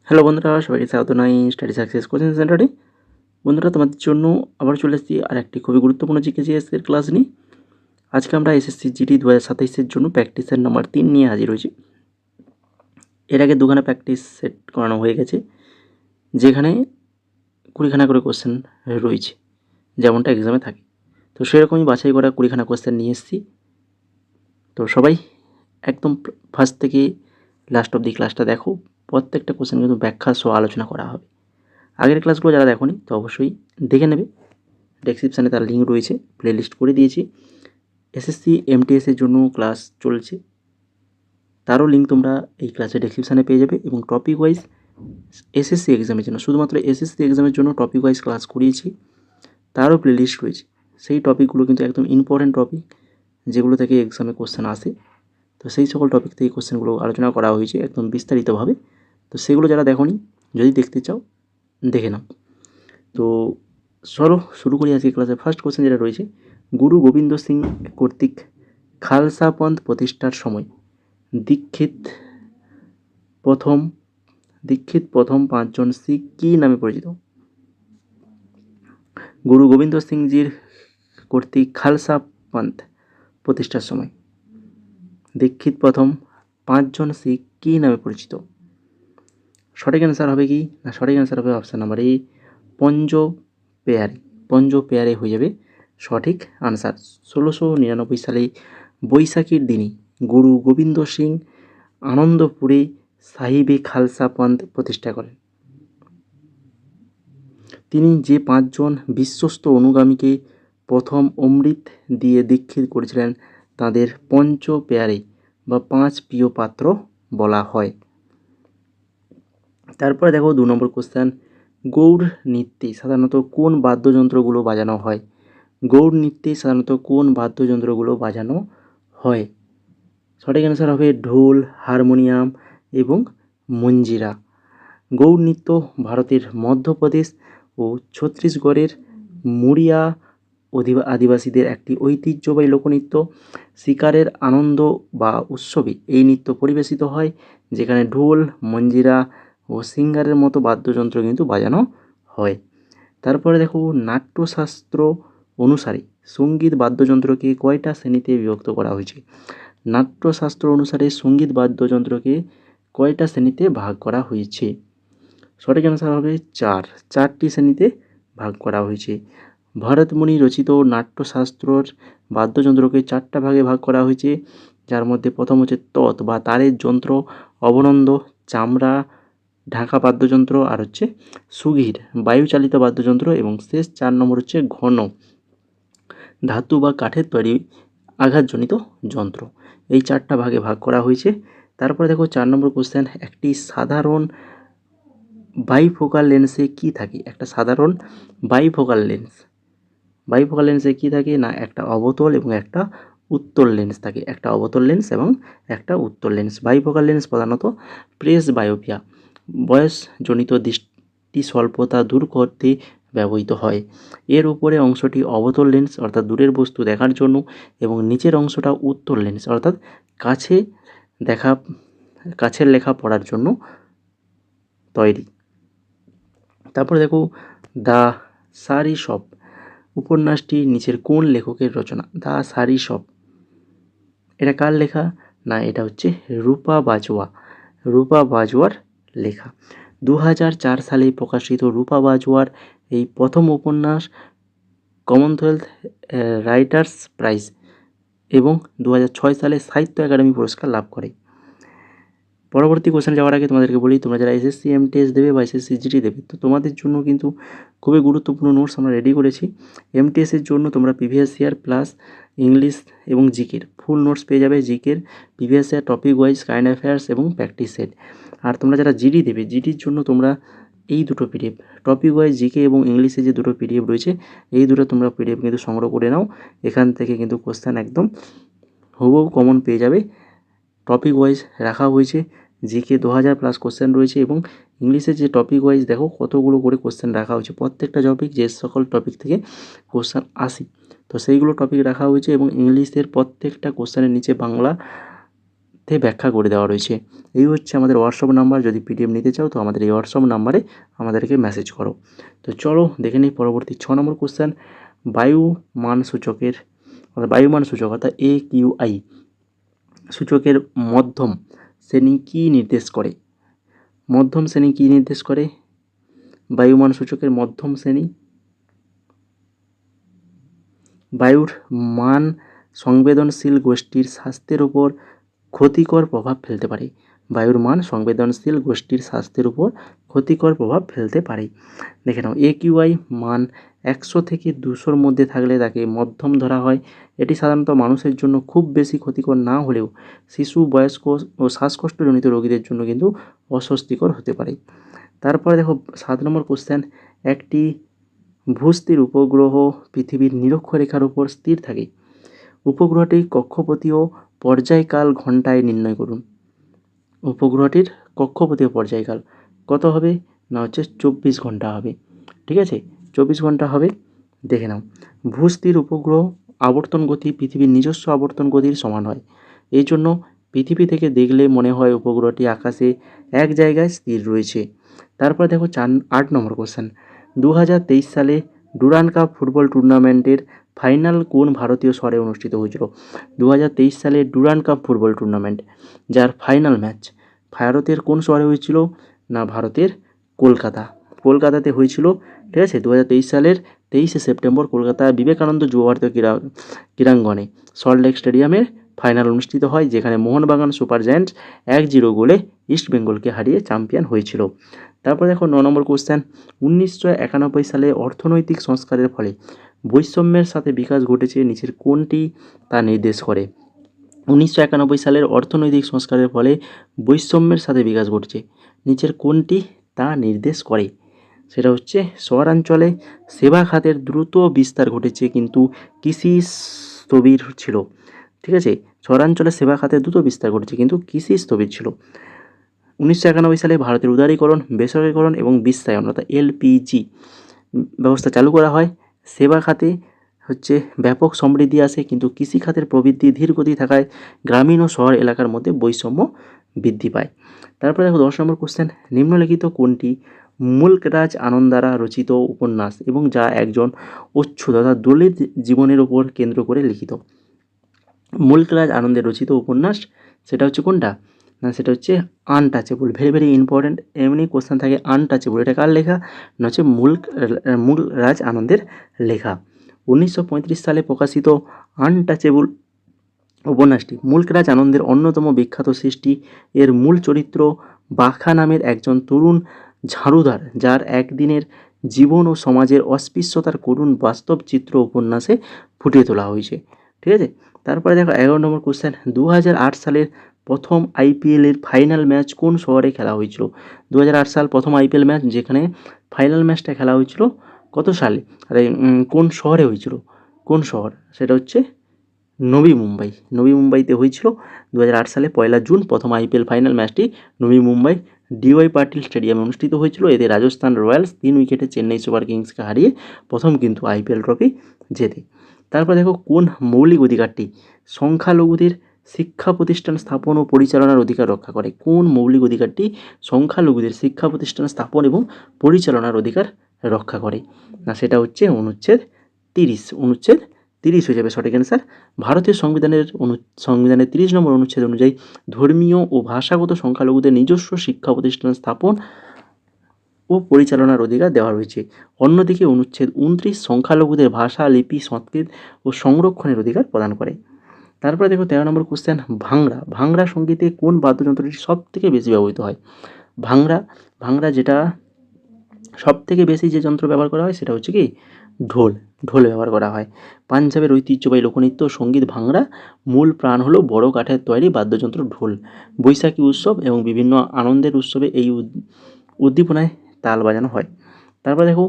Hello বন্ধুরা, সবাইকে স্বাগত জানাই স্টাডি সাকসেস কোচিং সেন্টারে। বন্ধুরা, তোমাদের জন্য আবার চলে এসেছি আর একটি খুবই গুরুত্বপূর্ণ জিকেজিএস এর ক্লাস নিয়ে। আজকে আমরা এসএসসি জিডি 2027-এর জন্য প্র্যাকটিসের নাম্বার 3 নিয়ে হাজির হয়েছি। এর আগে দুখানা প্র্যাকটিস সেট করানো হয়ে গেছে, যেখানে 20খানা করে কোশ্চেন রয়েছে, যেমনটা এক্সামে থাকে। তো সেরকমই বাছাই করা 20খানা কোশ্চেন নিয়ে এসেছি। তো সবাই একদম ফার্স্ট থেকে লাস্ট অব দি ক্লাসটা দেখো। প্রত্যেকটা কোশ্চেন কিন্তু ব্যাখ্যা সহ আলোচনা করা হবে। আগের ক্লাসগুলো যারা দেখোনি তো অবশ্যই দেখে নেবে, ডেসক্রিপশানে তার লিঙ্ক রয়েছে, প্লেলিস্ট করে দিয়েছি। এসএসসি এমটিএসের জন্য ক্লাস চলছে, তারও লিঙ্ক তোমরা এই ক্লাসের ডেসক্রিপশানে পেয়ে যাবে। এবং টপিক ওয়াইজ এসএসসি এক্সামের জন্য, শুধুমাত্র এসএসসি এক্সামের জন্য টপিক ওয়াইজ ক্লাস করিয়েছি, তারও প্লেলিস্ট রয়েছে। সেই টপিকগুলো কিন্তু একদম ইম্পর্ট্যান্ট টপিক, যেগুলো থেকে এক্সামে কোশ্চেন আসে। তো সেই সকল টপিক থেকে কোশ্চেনগুলো আলোচনা করা হয়েছে একদম বিস্তারিতভাবে। তো সেগুলো যারা দেখোনি, যদি দেখতে চাও দেখে নাও। তো চলো শুরু করি আজকে ক্লাসের ফার্স্ট কোশ্চেন, যেটা রয়েছে, গুরু গোবিন্দ সিং কর্তৃক খালসা পন্থ প্রতিষ্ঠার সময় দীক্ষিত প্রথম 5জন শিখ কী নামে পরিচিত? গুরু গোবিন্দ সিংজির কর্তৃক খালসা পন্থ প্রতিষ্ঠার সময় দীক্ষিত প্রথম 5জন শিখ কী নামে পরিচিত? সঠিক অ্যান্সার হবে কি না? সঠিক অ্যান্সার হবে অপশান নাম্বার এ, পঞ্জ পেয়ারে হয়ে যাবে সঠিক আনসার। 1699 সালে বৈশাখীর দিনে গুরু গোবিন্দ সিং আনন্দপুরে সাহিবে খালসা পন্থ প্রতিষ্ঠা করেন। তিনি যে 5জন বিশ্বস্ত অনুগামীকে প্রথম অমৃত দিয়ে দীক্ষিত করেছিলেন তাদের পঞ্চ পেয়ারে বা 5 প্রিয় পাত্র বলা হয়। তারপরে দেখো 2 নম্বর কোশ্চেন, গৌড় নৃত্যে সাধারণত কোন বাদ্যযন্ত্রগুলো বাজানো হয়? গৌড় নৃত্যে সাধারণত কোন বাদ্যযন্ত্রগুলো বাজানো হয়? সঠিক অ্যান্সার হবে ঢোল, হারমোনিয়াম এবং মঞ্জিরা। গৌড় নৃত্য ভারতের মধ্যপ্রদেশ ও ছত্তিশগড়ের মুড়িয়া আদিবাসীদের একটি ঐতিহ্যবাহী লোকনৃত্য। শিকারের আনন্দ বা উৎসবে এই নৃত্য পরিবেশিত হয়, যেখানে ঢোল, মঞ্জিরা ও সিঙ্গারের মতো বাদ্যযন্ত্র কিন্তু বাজানো হয়। তারপরে দেখো, নাট্যশাস্ত্র অনুসারে সঙ্গীত বাদ্যযন্ত্রকে কয়টা শ্রেণীতে বিভক্ত করা হয়েছে? নাট্যশাস্ত্র অনুসারে সঙ্গীত বাদ্যযন্ত্রকে কয়টা শ্রেণীতে ভাগ করা হয়েছে? সঠিক অ্যান্সার হবে 4টি শ্রেণীতে ভাগ করা হয়েছে। ভরতমুনি রচিত নাট্যশাস্ত্রর বাদ্যযন্ত্রকে 4টা ভাগে ভাগ করা হয়েছে, যার মধ্যে প্রথম হচ্ছে তৎ বা তারের যন্ত্র, অবনন্দ চামড়া ঢাকা বাদ্যযন্ত্র, আর হচ্ছে সুগীর বায়ুচালিত বাদ্যযন্ত্র, এবং শেষ 4 নম্বর হচ্ছে ঘন ধাতু বা কাঠের তৈরি আঘাতজনিত যন্ত্র। এই 4টা ভাগে ভাগ করা হয়েছে। তারপরে দেখো 4 নম্বর কোশ্চেন, একটি সাধারণ বাইফোকাল লেন্সে কী থাকে? একটা সাধারণ বাইফোকাল লেন্সে কী থাকে না? একটা অবতল এবং একটা উত্তল লেন্স থাকে। একটা অবতল লেন্স এবং একটা উত্তল লেন্স। বাইফোকাল লেন্স প্রধানত প্রেস বায়োপিয়া বয়সজনিত দৃষ্টি স্বল্পতা দূর করতে ব্যবহৃত হয়। এর উপরে অংশটি অবতল লেন্স অর্থাৎ দূরের বস্তু দেখার জন্য, এবং নিচের অংশটা উত্তল লেন্স অর্থাৎ কাছের লেখা পড়ার জন্য তৈরি। তারপরে দেখো, দ্য সারি শপ উপন্যাসটি নিচের কোন লেখকের রচনা? দ্য সারি শপ এটা কার লেখা না? এটা হচ্ছে রূপা বাজওয়ার লেখা। 2004 সালে প্রকাশিত রূপা বাজওয়ার এই প্রথম উপন্যাস কমনওয়েলথ রাইটার্স প্রাইজ এবং 2006 সালে সাহিত্য একাডেমি পুরস্কার লাভ করে। পরবর্তী কোশ্চেনে যাওয়ার আগে তোমাদেরকে বলি, তোমরা যারা এসএসসি এমটিএস দেবে বা এসএসসি জিডি দেবে, তো তোমাদের জন্য কিন্তু খুবই গুরুত্বপূর্ণ নোটস আমরা রেডি করেছি। এমটিএসের জন্য তোমরা প্রিভিয়াস ইয়ার প্লাস ইংলিশ এবং জিকের ফুল নোটস পেয়ে যাবে। জিকের previous year topic wise, current affairs এবং প্র্যাকটিস সেট। আর তোমরা যারা জিডি দেবে, জিডির জন্য তোমরা এই দুটো পিডিএফ, টপিক ওয়াইজ জিকে এবং ইংলিশে যে দুটো পিডিএফ রয়েছে, এই দুটো তোমরা পিডিএফ কিন্তু সংগ্রহ করে নাও। এখান থেকে কিন্তু কোশ্চেন একদম হুবহু কমন পেয়ে যাবে। টপিক ওয়াইজ রাখা হয়েছে, জিকে 2000+ কোশ্চেন রয়েছে, এবং ইংলিশের যে টপিক ওয়াইজ দেখো কতগুলো করে কোশ্চেন রাখা হয়েছে। প্রত্যেকটা টপিক যে সকল টপিক থেকে কোশ্চেন আসে, তো সেইগুলো টপিক রাখা হয়েছে। এবং ইংলিশের প্রত্যেকটা কোশ্চেনের নিচে বাংলা তথ্যে ব্যাখ্যা করে দেওয়া রয়েছে। এই হচ্ছে আমাদের হোয়াটসঅ্যাপ নাম্বার। যদি পিডিএফ নিতে চাও তো আমাদের এই হোয়াটসঅ্যাপ নাম্বারে আমাদেরকে মেসেজ করো। তো চলো দেখে নিই পরবর্তী 6 নম্বর কোশ্চেন। বায়ুমান সূচকের বায়ুমান সূচক অর্থাৎ AQI সূচকের মধ্যম শ্রেণী কী নির্দেশ করে? মধ্যম শ্রেণী কী নির্দেশ করে? বায়ুমান সূচকের মধ্যম শ্রেণী বায়ুর মান সংবেদনশীল গোষ্ঠীর স্বাস্থ্যের উপর ক্ষতিকর প্রভাব ফেলতে পারে। বায়ুর মান সংবেদনশীল গোষ্ঠীর স্বাস্থ্যের উপর ক্ষতিকর প্রভাব ফেলতে পারে। দেখে নাও, AQI মান 100 থেকে 200-র মধ্যে থাকলে তাকে মধ্যম ধরা হয়। এটি সাধারণত মানুষের জন্য খুব বেশি ক্ষতিকর না হলেও শিশু, বয়স্ক ও শ্বাসকষ্টজনিত রোগীদের জন্য কিন্তু অস্বস্তিকর হতে পারে। তারপরে দেখো 7 নম্বর কোশ্চেন। একটি ভূস্থির উপগ্রহ পৃথিবীর নিরক্ষরেখার উপর স্থির থাকে। উপগ্রহটির কক্ষপথীয় পর্যায়কাল ঘন্টায় নির্ণয় করুন। উপগ্রহটির কক্ষপথীয় পর্যায়কাল কত হবে? না হচ্ছে 24 ঘন্টা হবে। ঠিক আছে, 24 ঘন্টা হবে। দেখে নাও, ভূস্থির উপগ্রহ আবর্তন গতি পৃথিবীর নিজস্ব আবর্তন গতির সমান হয়। এই জন্য পৃথিবী থেকে দেখলে মনে হয় উপগ্রহটি আকাশে এক জায়গায় স্থির রয়েছে। তারপর দেখো 8 নম্বর কোশ্চেন। 2023 সালে ডুরান্ড কাপ ফুটবল টুর্নামেন্টের ফাইনাল কোন ভারতীয় শহরে অনুষ্ঠিত হয়েছিল? 2023 সালে ডুরান্ড কাপ ফুটবল টুর্নামেন্ট যার ফাইনাল ম্যাচ ভারতের কোন শহরে হয়েছিল? না ভারতের কলকাতাতে হয়েছিল। ঠিক আছে, 2023 সালের 23শে সেপ্টেম্বর কলকাতা বিবেকানন্দ যুব ভারতীয় ক্রীড়াঙ্গনে সল্টলেক স্টেডিয়ামে ফাইনাল অনুষ্ঠিত হয়, যেখানে মোহনবাগান সুপার জায়ান্টস 1-0 গোলে ইস্টবেঙ্গলকে হারিয়ে চ্যাম্পিয়ন হয়েছিল। তারপর দেখো 9 নম্বর কোশ্চেন। 1991 সালে অর্থনৈতিক সংস্কারের ফলে বৈষম্যের সাথে বিকাশ ঘটেছে, নিচের কোনটি তা নির্দেশ করে? 1991 সালের অর্থনৈতিক সংস্কারের ফলে বৈষম্যের সাথে বিকাশ ঘটেছে, নিচের কোনটি তা নির্দেশ করে? সেটা হচ্ছে শহরাঞ্চলে সেবা খাতের দ্রুত বিস্তার ঘটেছে কিন্তু কৃষি স্থবির ছিল। ঠিক আছে, শহরাঞ্চলে সেবা খাতের দ্রুত বিস্তার ঘটেছে কিন্তু কৃষি স্থবির ছিল। 1991 সালে ভারতের উদারীকরণ, বেসরকারীকরণ এবং বিশ্বায়ন অর্থাৎ LPG ব্যবস্থা চালু করা হয়। সেবা খাতে হচ্ছে ব্যাপক সমৃদ্ধি আসে কিন্তু কৃষি খাতের প্রবৃদ্ধি ধীর গতি থাকায় গ্রামীণ ও শহর এলাকার মধ্যে বৈষম্য বৃদ্ধি পায়। তারপরে দেখো 10 নম্বর কোশ্চেন। নিম্নলিখিত কোনটি মুল্করাজ আনন্দ দ্বারা রচিত উপন্যাস এবং যা একজন অচ্ছুত অর্থাৎ দলিত জীবনের উপর কেন্দ্র করে লিখিত? মুল্করাজ আনন্দের রচিত উপন্যাস সেটা হচ্ছে কোনটা? না সেটা হচ্ছে আনটাচেবল। ভেরি ভেরি ইম্পর্ট্যান্ট, এমনি কোশ্চেন থাকে আনটাচেবল, এটা কার লেখা? না হচ্ছে মুল্করাজ আনন্দের লেখা। 1935 সালে প্রকাশিত আনটাচেবল উপন্যাসটি মুল্করাজ আনন্দের অন্যতম বিখ্যাত সৃষ্টি। এর মূল চরিত্র বাখা নামের একজন তরুণ ঝাড়ুদার, যার একদিনের জীবন ও সমাজের অস্পৃশ্যতার করুণ বাস্তব চিত্র উপন্যাসে ফুটিয়ে তোলা হয়েছে। ঠিক আছে, তারপরে দেখো 11 নম্বর কোশ্চেন। 2008 সালের প্রথম IPL-এর ফাইনাল ম্যাচ কোন শহরে খেলা হয়েছিল? 2008 সাল প্রথম IPL ম্যাচ, যেখানে ফাইনাল ম্যাচটা খেলা হয়েছিল কত সালে? আরে কোন শহরে হয়েছিল? কোন শহর? সেটা হচ্ছে নবী মুম্বাইতে হয়েছিল 2008 সালে 1 জুন। প্রথম IPL ফাইনাল ম্যাচটি নবী মুম্বাই DY পাটিল স্টেডিয়ামে অনুষ্ঠিত হয়েছিল। এতে রাজস্থান রয়্যালস 3 উইকেটে চেন্নাই সুপার কিংসকে হারিয়ে প্রথম কিন্তু IPL ট্রফি জেতে। তারপর দেখো, কোন মৌলিক অধিকারটি সংখ্যালঘুদের শিক্ষা প্রতিষ্ঠান স্থাপন ও পরিচালনার অধিকার রক্ষা করে? কোন মৌলিক অধিকারটি সংখ্যালঘুদের শিক্ষা প্রতিষ্ঠান স্থাপন এবং পরিচালনার অধিকার রক্ষা করে? না সেটা হচ্ছে অনুচ্ছেদ 30। অনুচ্ছেদ 30 হয়ে যাবে সঠিক অ্যান্সার। ভারতীয় সংবিধানের 30 নম্বর অনুচ্ছেদ অনুযায়ী ধর্মীয় ও ভাষাগত সংখ্যালঘুদের নিজস্ব শিক্ষা প্রতিষ্ঠান স্থাপন ও পরিচালনার অধিকার দেওয়া রয়েছে। অন্যদিকে অনুচ্ছেদ 29 সংখ্যালঘুদের ভাষা, লিপি, সংস্কৃত ও সংরক্ষণের অধিকার প্রদান করে। তারপরে দেখো 13 নম্বর কোশ্চেন। ভাংরা সঙ্গীতে কোন বাদ্যযন্ত্রটি সব থেকে বেশি ব্যবহৃত হয়? ভাংরা যেটা সব থেকে বেশি যে যন্ত্র ব্যবহার করা হয় সেটা হচ্ছে কি ঢোল ব্যবহার করা হয়। পাঞ্জাবের ঐতিহ্যবাহী লোকনৃত্য সঙ্গীত ভাংরা মূল প্রাণ হলো বড় কাঠের তৈরি বাদ্যযন্ত্র ঢোল। বৈশাখী উৎসব এবং বিভিন্ন আনন্দের উৎসবে এই উদ্দীপনায় তাল বাজানো হয়। তারপর দেখো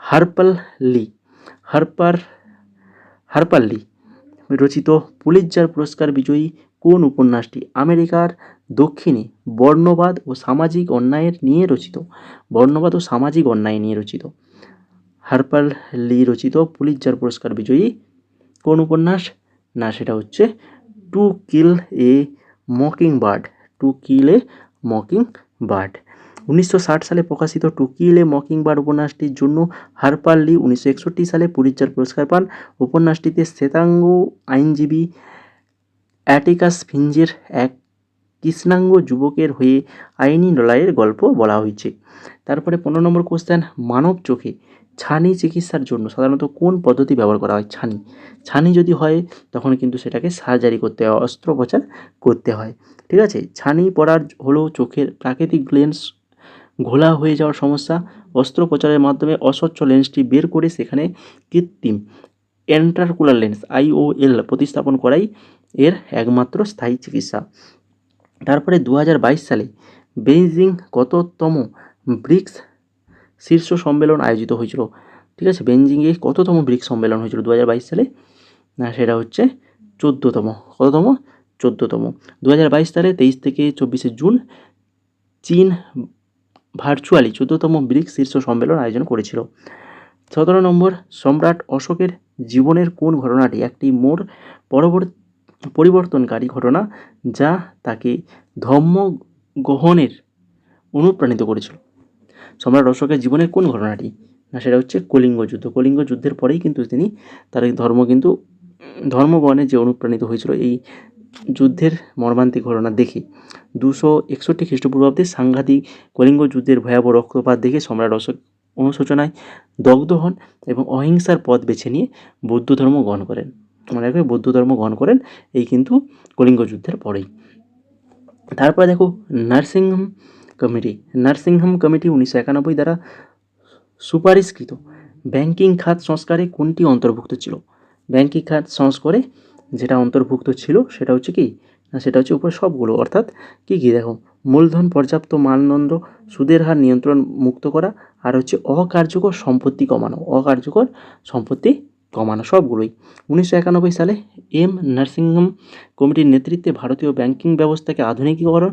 হারপার লি রচিত পুলিৎজার পুরস্কার বিজয়ী কোন উপন্যাসটি আমেরিকার দক্ষিণে বর্ণবাদ ও সামাজিক অন্যায় নিয়ে রচিত? হারপার লি রচিত পুলিৎজার পুরস্কার বিজয়ী কোন উপন্যাস? না সেটা হচ্ছে to kill a mockingbird, to kill a mockingbird. 1960 সালে প্রকাশিত to kill a mockingbird উপন্যাসটির জন্য হারপার লি 1961 সালে পুলিৎজার পুরস্কার পান। উপন্যাসটিতে শ্বেতাঙ্গ আইনজীবী অ্যাটিকাস ফিঞ্চের এক কৃষ্ণাঙ্গ যুবকের হয়ে আইনি লড়াইয়ের গল্প বলা হয়েছে। তারপরে 15 নম্বর কোশ্চেন, মানব চোখে ছানি চিকিৎসার জন্য সাধারণত কোন পদ্ধতি ব্যবহার করা হয়? ছানি যদি হয় তখন কিন্তু সেটাকে সার্জারি করতে হয়, অস্ত্রোপচার করতে হয়। ঠিক আছে, ছানি পড়ার হলো চোখের প্রাকৃতিক লেন্স ঘোলা হয়ে যাওয়ার সমস্যা। অস্ত্রোপচারের মাধ্যমে অস্বচ্ছ লেন্সটি বের করে সেখানে কৃত্রিম ইন্ট্রাকুলার লেন্স IOL প্রতিস্থাপন করাই এর একমাত্র স্থায়ী চিকিৎসা। তারপরে 2022 সালে বেইজিং কততম ব্রিক্স শীর্ষ সম্মেলন আয়োজিত হয়েছিল? ঠিক আছে, বেইজিংয়ে কততম ব্রিক্স সম্মেলন হয়েছিল 2022 সালে? না, সেটা হচ্ছে 14তম। কততম? 14তম। 2022 সালে 23 থেকে 24 জুন চীন ভার্চুয়ালি 14তম ব্রিক্স শীর্ষ সম্মেলন আয়োজন করেছিল। 17 নম্বর, সম্রাট অশোকের জীবনের কোন ঘটনাটি একটি মোড় পরিবর্তনকারী ঘটনা যা তাকে ধর্ম গ্রহণের অনুপ্রাণিত করেছিল? সম্রাট অশোকের জীবনের কোন ঘটনাটি? না, সেটা হচ্ছে কলিঙ্গ যুদ্ধ। কলিঙ্গ যুদ্ধের পরেই কিন্তু তিনি তার এই ধর্মগ্রহণে যে অনুপ্রাণিত হয়েছিল এই যুদ্ধের মর্মান্তিক ঘটনা দেখে। 261 খ্রিস্টপূর্বাব্দে সাংঘাতিক কলিঙ্গ যুদ্ধের ভয়াবহ রক্তপাত দেখে সম্রাট অশোক অনুশোচনায় দগ্ধ হন এবং অহিংসার পথ বেছে নিয়ে বৌদ্ধ ধর্ম গ্রহণ করেন। মনে রাখবে, বৌদ্ধ ধর্ম গ্রহণ করেন এই কিন্তু কলিঙ্গ যুদ্ধের পরেই। তারপরে দেখো নার্সিংহোম কমিটি 1991 দ্বারা সুপারিশকৃত ব্যাংকিং খাত সংস্কারে কোনটি অন্তর্ভুক্ত ছিল? ব্যাংকিং খাত সংস্কারে যেটা অন্তর্ভুক্ত ছিল সেটা হচ্ছে কি না, সেটা হচ্ছে উপরে সবগুলো, অর্থাৎ কি দেখো, মূলধন পর্যাপ্ত মানদণ্ড, সুদের হার নিয়ন্ত্রণ মুক্ত করা, আর হচ্ছে অকার্যকর সম্পত্তি কমানো সবগুলোই। 1991 সালে নার্সিংহোম কমিটির নেতৃত্বে ভারতীয় ব্যাংকিং ব্যবস্থাকে আধুনিকীকরণ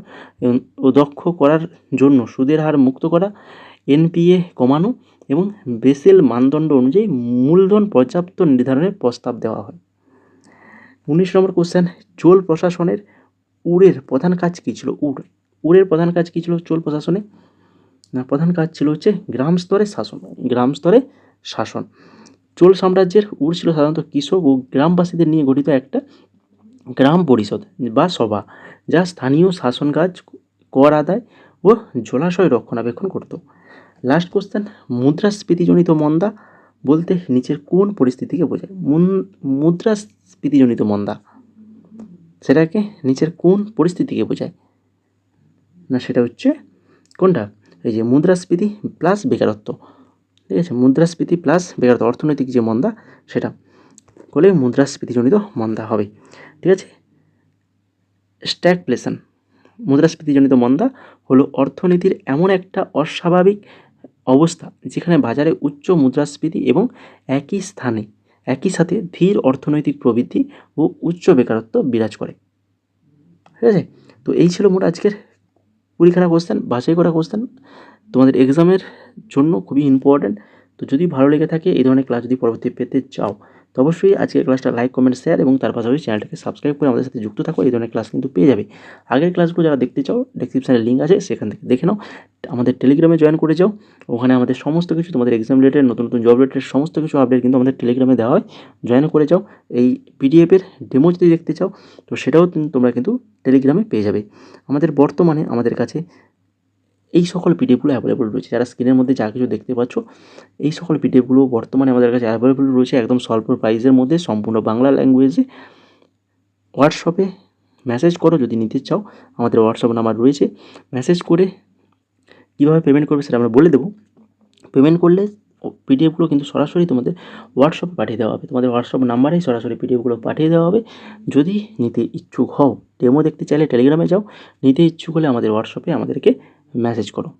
ও দক্ষ করার জন্য সুদের হার মুক্ত করা, NPA কমানো এবং বেসেল মানদণ্ড অনুযায়ী মূলধন পর্যাপ্ত নির্ধারণের প্রস্তাব দেওয়া হয়। 19 নম্বর কোশ্চেন, চোল প্রশাসনের উড়ের প্রধান কাজ কী ছিল? উড়ের প্রধান কাজ কী ছিল চোল প্রশাসনে? না, প্রধান কাজ ছিল হচ্ছে গ্রাম স্তরে শাসন। চোল সাম্রাজ্যের উড় ছিল সাধারণত কৃষক ও গ্রামবাসীদের নিয়ে গঠিত একটা গ্রাম পরিষদ বা সভা, যা স্থানীয় শাসন কাজ, কর আদায় ও জলাশয় রক্ষণাবেক্ষণ করত। লাস্ট কোশ্চেন, মুদ্রাস্ফীতিজনিত মন্দা বলতে নিচের কোন পরিস্থিতিকে বোঝায়? মুদ্রাস্ফীতিজনিত মন্দা সেটাকে নিচের কোন পরিস্থিতিকে বোঝায়? না, সেটা হচ্ছে কোনটা? এই যে মুদ্রাস্ফীতি প্লাস বেকারত্ব। ঠিক আছে, মুদ্রাস্ফীতি প্লাস বেকারত্ব, অর্থনৈতিক যে মন্দা সেটা করলে মুদ্রাস্ফীতিজনিত মন্দা হবে। ঠিক আছে, স্ট্যাগফ্লেশন, মুদ্রাস্ফীতিজনিত মন্দা হলো অর্থনীতির এমন একটা অস্বাভাবিক অবস্থা যেখানে বাজারে উচ্চ মুদ্রাস্ফীতি এবং একই সাথে ধীর অর্থনৈতিক প্রবৃদ্ধি ও উচ্চ বেকারত্ব বিরাজ করে। ঠিক আছে, তো এই ছিল মোট আজকের 20খানা কোশ্চেন, বাছাই করা কোশ্চেন তোমাদের এক্সামের জন্য খুবই ইম্পর্ট্যান্ট। তো যদি ভালো লেগে থাকে এই ধরনের ক্লাস যদি পরবর্তী পেতে চাও তো অবশ্যই আজকের ক্লাসটা লাইক, কমেন্ট, শেয়ার এবং তার পাশাপাশি চ্যানেলটাকে সাবস্ক্রাইব করে আমাদের সাথে যুক্ত থাকো। এই ধরনের ক্লাস কিন্তু পেয়ে যাবে। আগের ক্লাসগুলো যারা দেখতে চাও ডেসক্রিপশানে লিঙ্ক আছে, সেখান থেকে দেখে নাও। আমাদের টেলিগ্রামে জয়েন করে যাও, ওখানে আমাদের সমস্ত কিছু তোমাদের এক্সাম রিলেটেড, নতুন জব রিলেটেড সমস্ত কিছু আপডেট কিন্তু আমাদের টেলিগ্রামে দেওয়া হয়। জয়েন করে যাও। এই PDFের ডেমো যদি দেখতে চাও তো সেটাও তোমরা কিন্তু টেলিগ্রামে পেয়ে যাবে। বর্তমানে আমাদের কাছে এই সকল পিডিএফগুলো অ্যাভেলেবল রয়েছে। যারা স্ক্রিনের মধ্যে যা কিছু দেখতে পাচ্ছ এই সকল পিডিএফগুলো বর্তমানে আমাদের কাছে অ্যাভেলেবল রয়েছে একদম স্বল্প প্রাইসের মধ্যে, সম্পূর্ণ বাংলা ল্যাঙ্গুয়েজে। হোয়াটসঅ্যাপে মেসেজ করো যদি নিতে চাও, আমাদের হোয়াটসঅ্যাপ নাম্বার রয়েছে। মেসেজ করে কীভাবে পেমেন্ট করবে সেটা আমরা বলে দেবো। পেমেন্ট করলে পিডিএফগুলো কিন্তু সরাসরি তোমাদের হোয়াটসঅ্যাপে পাঠিয়ে দেওয়া হবে, তোমাদের হোয়াটসঅ্যাপ নাম্বারেই সরাসরি পিডিএফগুলো পাঠিয়ে দেওয়া হবে। যদি নিতে ইচ্ছুক হও, ডেমো দেখতে চাইলে টেলিগ্রামে যাও, নিতে ইচ্ছুক হলে আমাদের হোয়াটসঅ্যাপে আমাদেরকে মেসেজ করো।